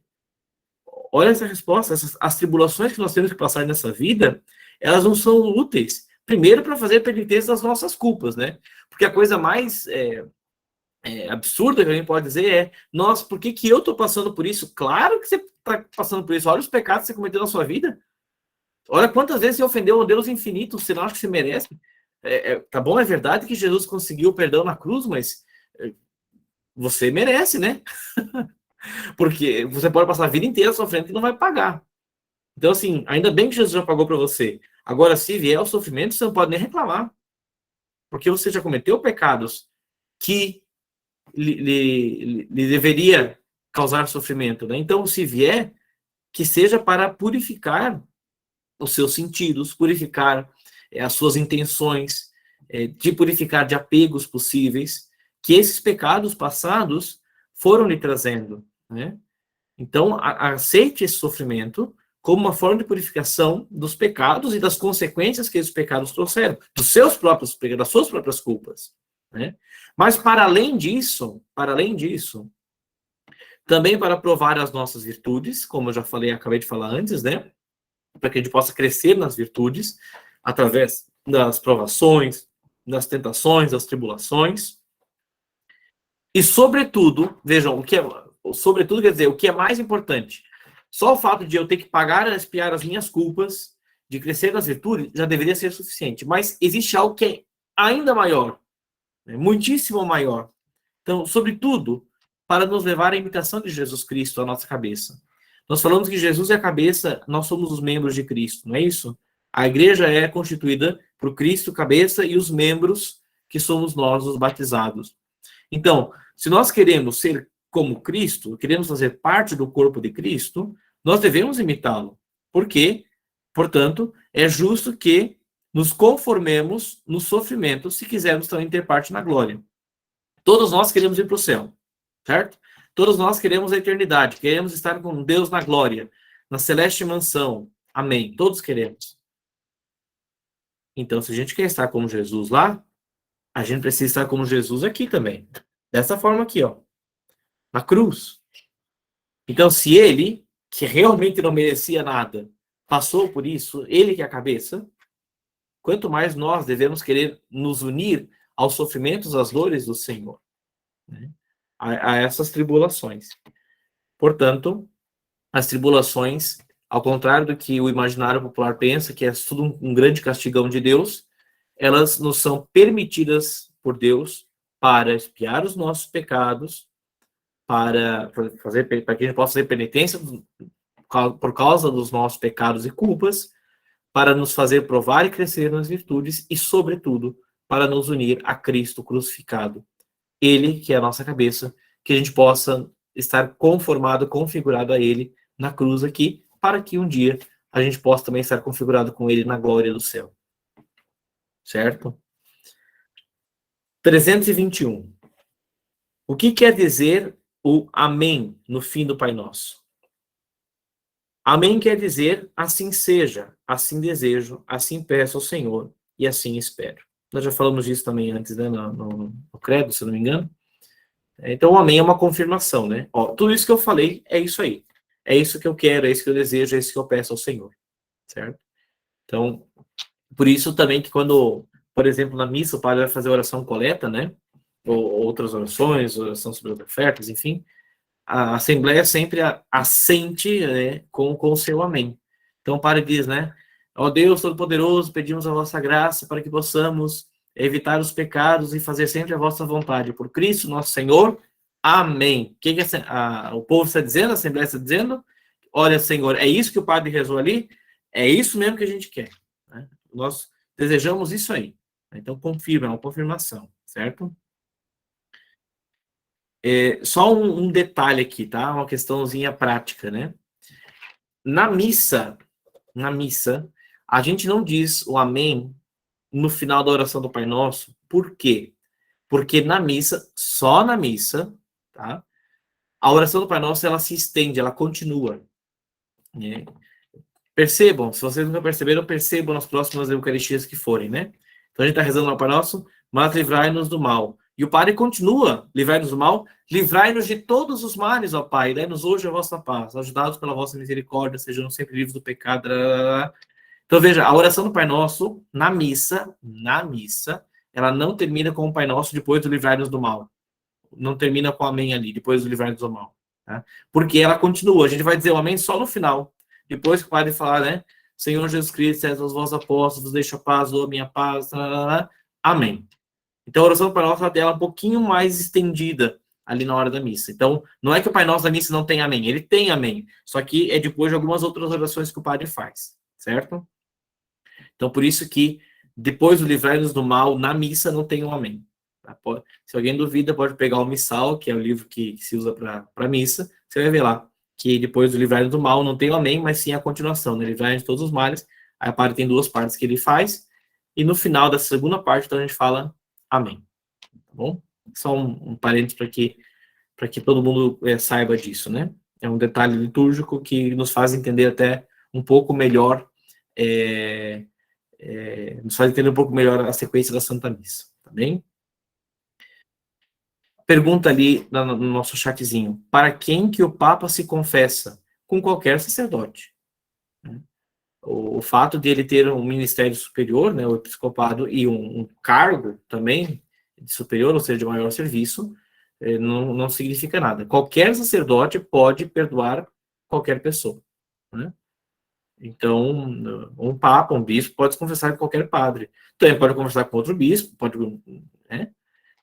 Olha essa resposta. As tribulações que nós temos que passar nessa vida, elas não são úteis. Primeiro, para fazer penitência das nossas culpas, né? Porque a coisa mais absurda que a gente pode dizer é: nossa, por que eu estou passando por isso? Claro que você está passando por isso. Olha os pecados que você cometeu na sua vida. Olha quantas vezes você ofendeu um Deus infinito, você não acha que você merece? Tá bom, é verdade que Jesus conseguiu o perdão na cruz, mas você merece, né? Porque você pode passar a vida inteira sofrendo e não vai pagar. Então, assim, ainda bem que Jesus já pagou para você. Agora, se vier o sofrimento, você não pode nem reclamar. Porque você já cometeu pecados que lhe deveria causar sofrimento, né? Então, se vier, que seja para purificar os seus sentidos, purificar as suas intenções, de purificar de apegos possíveis, que esses pecados passados foram lhe trazendo, né? Então, aceite esse sofrimento como uma forma de purificação dos pecados e das consequências que esses pecados trouxeram, dos seus próprios pecados, das suas próprias culpas, né? Mas, para além disso, também para provar as nossas virtudes, como eu já falei, acabei de falar antes, né? Para que a gente possa crescer nas virtudes, através das provações, das tentações, das tribulações. E, sobretudo, vejam, sobretudo quer dizer, o que é mais importante, só o fato de eu ter que pagar e expiar as minhas culpas, de crescer nas virtudes, já deveria ser suficiente. Mas existe algo que é ainda maior, muitíssimo maior. Então, sobretudo, para nos levar à imitação de Jesus Cristo, à nossa cabeça. Nós falamos que Jesus é a cabeça, nós somos os membros de Cristo, não é isso? A igreja é constituída por Cristo, cabeça, e os membros, que somos nós, os batizados. Então, se nós queremos ser como Cristo, queremos fazer parte do corpo de Cristo, nós devemos imitá-lo. Por quê? Portanto, é justo que nos conformemos no sofrimento se quisermos também ter parte na glória. Todos nós queremos ir para o céu, certo? Todos nós queremos a eternidade, queremos estar com Deus na glória, na celeste mansão. Amém. Todos queremos. Então, se a gente quer estar como Jesus lá, a gente precisa estar como Jesus aqui também. Dessa forma aqui, ó. Na cruz. Então, se ele, que realmente não merecia nada, passou por isso, ele que é a cabeça, quanto mais nós devemos querer nos unir aos sofrimentos, às dores do Senhor, né? A essas tribulações. Portanto, as tribulações, ao contrário do que o imaginário popular pensa, que é tudo um grande castigão de Deus, elas nos são permitidas por Deus para expiar os nossos pecados, para que a gente possa fazer penitência por causa dos nossos pecados e culpas, para nos fazer provar e crescer nas virtudes e, sobretudo, para nos unir a Cristo crucificado. Ele, que é a nossa cabeça, que a gente possa estar conformado, configurado a Ele na cruz aqui, para que um dia a gente possa também estar configurado com Ele na glória do céu. Certo? 321. O que quer dizer o amém no fim do Pai Nosso? Amém quer dizer assim seja, assim desejo, assim peço ao Senhor e assim espero. Nós já falamos disso também antes, né, no credo, se não me engano. Então, o amém é uma confirmação, né? Ó, tudo isso que eu falei é isso aí. É isso que eu quero, é isso que eu desejo, é isso que eu peço ao Senhor. Certo? Então, por isso também que quando, por exemplo, na missa o padre vai fazer oração coleta, né? Ou outras orações, oração sobre as ofertas, enfim, a Assembleia sempre assente, né, com o seu amém. Então o padre diz, né? Ó Deus Todo-Poderoso, pedimos a vossa graça para que possamos evitar os pecados e fazer sempre a vossa vontade. Por Cristo nosso Senhor. Amém. O que o povo está dizendo? A Assembleia está dizendo? Olha, Senhor, é isso que o padre rezou ali? É isso mesmo que a gente quer. Né? Nós desejamos isso aí. Então confirma, é uma confirmação, certo? Só um detalhe aqui, tá? Uma questãozinha prática, né? Na missa, a gente não diz o amém no final da oração do Pai Nosso. Por quê? Porque na missa, só na missa, tá? A oração do Pai Nosso, ela se estende, ela continua. Né? Percebam, se vocês nunca perceberam, percebam nas próximas Eucaristias que forem, né? Então a gente está rezando no Pai Nosso, mas livrai-nos do mal. E o Padre continua, livrai-nos do mal, livrai-nos de todos os males, ó Pai, dai-nos hoje a vossa paz, ajudados pela vossa misericórdia, sejam sempre livres do pecado. Então veja, a oração do Pai Nosso, na missa, ela não termina com o Pai Nosso depois do livrai-nos do mal. Não termina com o amém ali, depois do livrai-nos do mal. Tá? Porque ela continua, a gente vai dizer o amém só no final. Depois que o Padre falar, né? Senhor Jesus Cristo, és aos vossos apóstolos, vos deixo a paz, dou a minha paz, amém. Então a oração do Pai Nosso é um pouquinho mais estendida ali na hora da missa. Então, não é que o Pai Nosso da missa não tem amém, ele tem amém, só que é depois de algumas outras orações que o Padre faz, certo? Então, por isso que depois do livrai-nos do mal, na missa não tem um amém. Tá? Se alguém duvida, pode pegar o Missal, que é o livro que se usa para missa, você vai ver lá que depois do livrai-nos do mal não tem o amém, mas sim a continuação, né? Livrai-nos de todos os males. Aí o Padre tem duas partes que ele faz, e no final da segunda parte, então a gente fala amém. Tá bom? Só um parênteses para que todo mundo saiba disso, né? É um detalhe litúrgico que nos faz entender até um pouco melhor, nos faz entender um pouco melhor a sequência da Santa Missa, tá bem? Pergunta ali no nosso chatzinho, para quem que o Papa se confessa? Com qualquer sacerdote. Né? O fato de ele ter um ministério superior, né, o episcopado, e um cargo também de superior, ou seja, de maior serviço, não significa nada. Qualquer sacerdote pode perdoar qualquer pessoa. Né? Então, um papa, um bispo, pode se confessar com qualquer padre. Também pode conversar com outro bispo, pode... Né?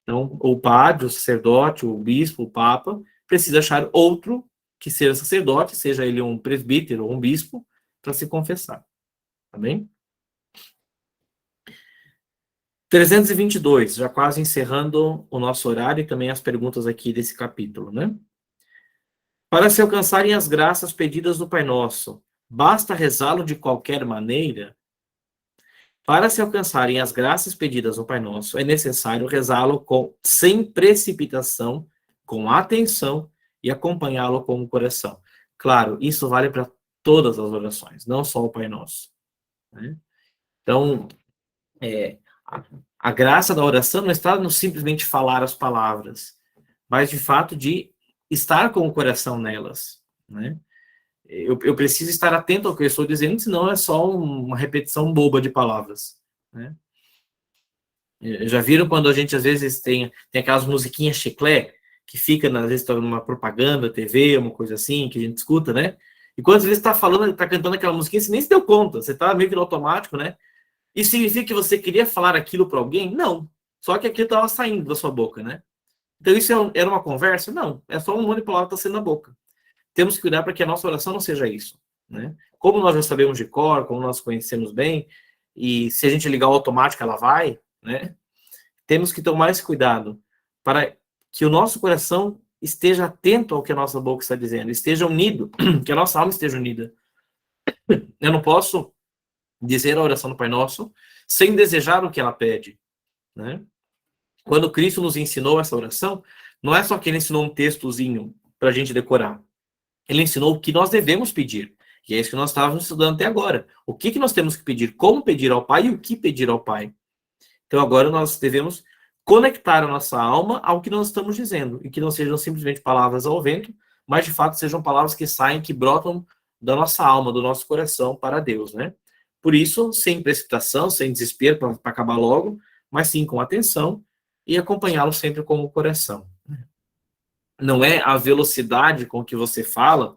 Então, o padre, o sacerdote, o bispo, o papa, precisa achar outro que seja sacerdote, seja ele um presbítero ou um bispo, para se confessar. Tá bem? 322, já quase encerrando o nosso horário e também as perguntas aqui desse capítulo, né? Para se alcançarem as graças pedidas do Pai Nosso, basta rezá-lo de qualquer maneira? Para se alcançarem as graças pedidas ao Pai Nosso, é necessário rezá-lo sem precipitação, com atenção e acompanhá-lo com o coração. Claro, isso vale para todas as orações, não só o Pai Nosso, né? Então, a graça da oração não está no simplesmente falar as palavras, mas de fato de estar com o coração nelas, né? Eu preciso estar atento ao que eu estou dizendo, senão é só uma repetição boba de palavras, né? Já viram quando a gente, às vezes, tem aquelas musiquinhas chiclé, que fica, às vezes, numa propaganda, TV, uma coisa assim, que a gente escuta, né? E quando às vezes está falando, está cantando aquela musiquinha, você nem se deu conta, você está meio que no automático, né? Isso significa que você queria falar aquilo para alguém? Não. Só que aquilo estava saindo da sua boca, né? Então, isso era uma conversa? Não. É só um monte de palavras que está saindo da boca. Temos que cuidar para que a nossa oração não seja isso, né? Como nós já sabemos de cor, como nós conhecemos bem, e se a gente ligar o automático, ela vai, né? Temos que tomar esse cuidado para que o nosso coração esteja atento ao que a nossa boca está dizendo, esteja unido, que a nossa alma esteja unida. Eu não posso dizer a oração do Pai Nosso sem desejar o que ela pede, né? Quando Cristo nos ensinou essa oração, não é só que ele ensinou um textozinho para a gente decorar. Ele ensinou o que nós devemos pedir. E é isso que nós estávamos estudando até agora. O que nós temos que pedir, como pedir ao Pai e o que pedir ao Pai. Então agora nós devemos conectar a nossa alma ao que nós estamos dizendo. E que não sejam simplesmente palavras ao vento, mas de fato sejam palavras que saem, que brotam da nossa alma, do nosso coração para Deus, né? Por isso, sem precipitação, sem desespero para acabar logo, mas sim com atenção e acompanhá-lo sempre com o coração. Não é a velocidade com que você fala,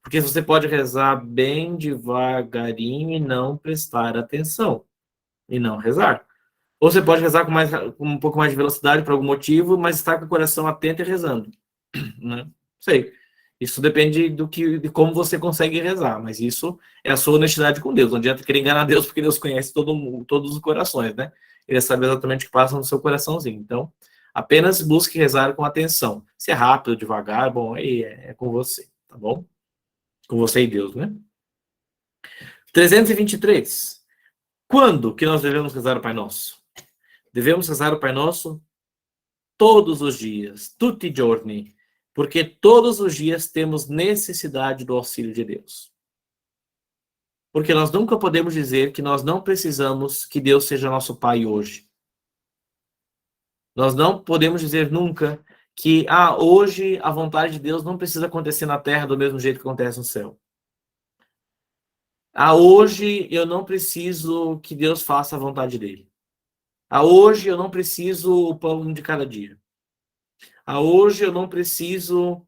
porque você pode rezar bem devagarinho e não prestar atenção, e não rezar. Ou você pode rezar com um pouco mais de velocidade por algum motivo, mas estar com o coração atento e rezando, né? Sei. Isso depende de como você consegue rezar, mas isso é a sua honestidade com Deus. Não adianta querer enganar Deus, porque Deus conhece todos os corações, né? Ele sabe exatamente o que passa no seu coraçãozinho. Então, apenas busque rezar com atenção. Se é rápido, devagar, bom, aí é com você, tá bom? Com você e Deus, né? 323. Quando que nós devemos rezar o Pai Nosso? Devemos rezar o Pai Nosso todos os dias, tutti i giorni, porque todos os dias temos necessidade do auxílio de Deus. Porque nós nunca podemos dizer que nós não precisamos que Deus seja nosso Pai hoje. Nós não podemos dizer nunca que hoje a vontade de Deus não precisa acontecer na terra do mesmo jeito que acontece no céu. Hoje eu não preciso que Deus faça a vontade dele. Hoje eu não preciso o pão de cada dia. Hoje eu não preciso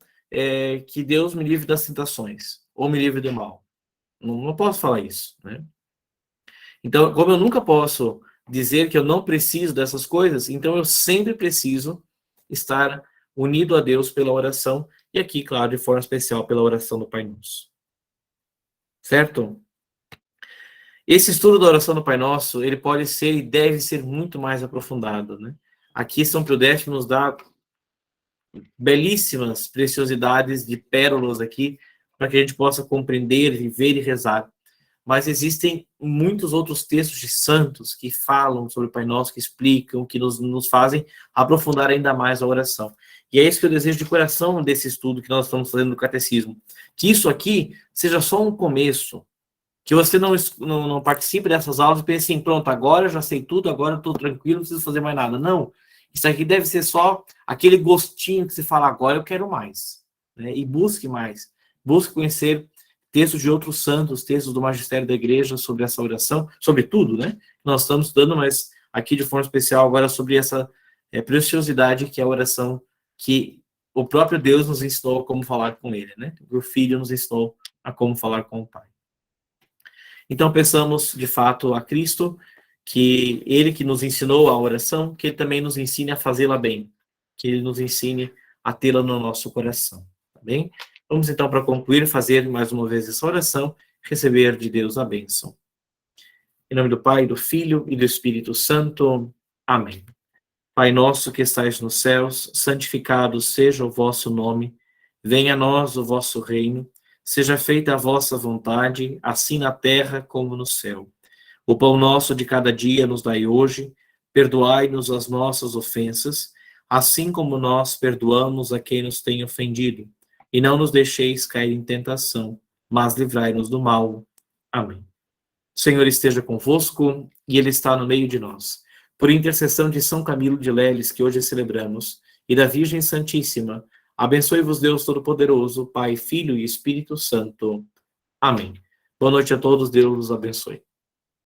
que Deus me livre das tentações ou me livre do mal. Não posso falar isso, né? Então, como eu nunca posso dizer que eu não preciso dessas coisas, então eu sempre preciso estar unido a Deus pela oração, e aqui, claro, de forma especial, pela oração do Pai Nosso. Certo? Esse estudo da oração do Pai Nosso, ele pode ser e deve ser muito mais aprofundado, né? Aqui São Pio X nos dá belíssimas preciosidades de pérolas aqui, para que a gente possa compreender, viver e rezar. Mas existem muitos outros textos de santos que falam sobre o Pai Nosso, que explicam, que nos fazem aprofundar ainda mais a oração. E é isso que eu desejo de coração desse estudo que nós estamos fazendo no Catecismo. Que isso aqui seja só um começo. Que você não participe dessas aulas e pense assim, pronto, agora eu já sei tudo, agora eu estou tranquilo, não preciso fazer mais nada. Não. Isso aqui deve ser só aquele gostinho que você fala, agora eu quero mais. Né? E busque mais. Busque conhecer textos de outros santos, textos do magistério da igreja sobre essa oração, sobre tudo, né? Nós estamos estudando, mas aqui de forma especial agora sobre essa preciosidade que é a oração que o próprio Deus nos ensinou como falar com ele, né? O Filho nos ensinou a como falar com o Pai. Então, pensamos, de fato, a Cristo, que ele que nos ensinou a oração, que ele também nos ensine a fazê-la bem, que ele nos ensine a tê-la no nosso coração, tá bem? Vamos então, para concluir, fazer mais uma vez essa oração, receber de Deus a bênção. Em nome do Pai, do Filho e do Espírito Santo. Amém. Pai nosso que estais nos céus, santificado seja o vosso nome. Venha a nós o vosso reino. Seja feita a vossa vontade, assim na terra como no céu. O pão nosso de cada dia nos dai hoje. Perdoai-nos as nossas ofensas, assim como nós perdoamos a quem nos tem ofendido. E não nos deixeis cair em tentação, mas livrai-nos do mal. Amém. O Senhor esteja convosco e Ele está no meio de nós. Por intercessão de São Camilo de Leles, que hoje celebramos, e da Virgem Santíssima, abençoe-vos Deus Todo-Poderoso, Pai, Filho e Espírito Santo. Amém. Boa noite a todos, Deus os abençoe.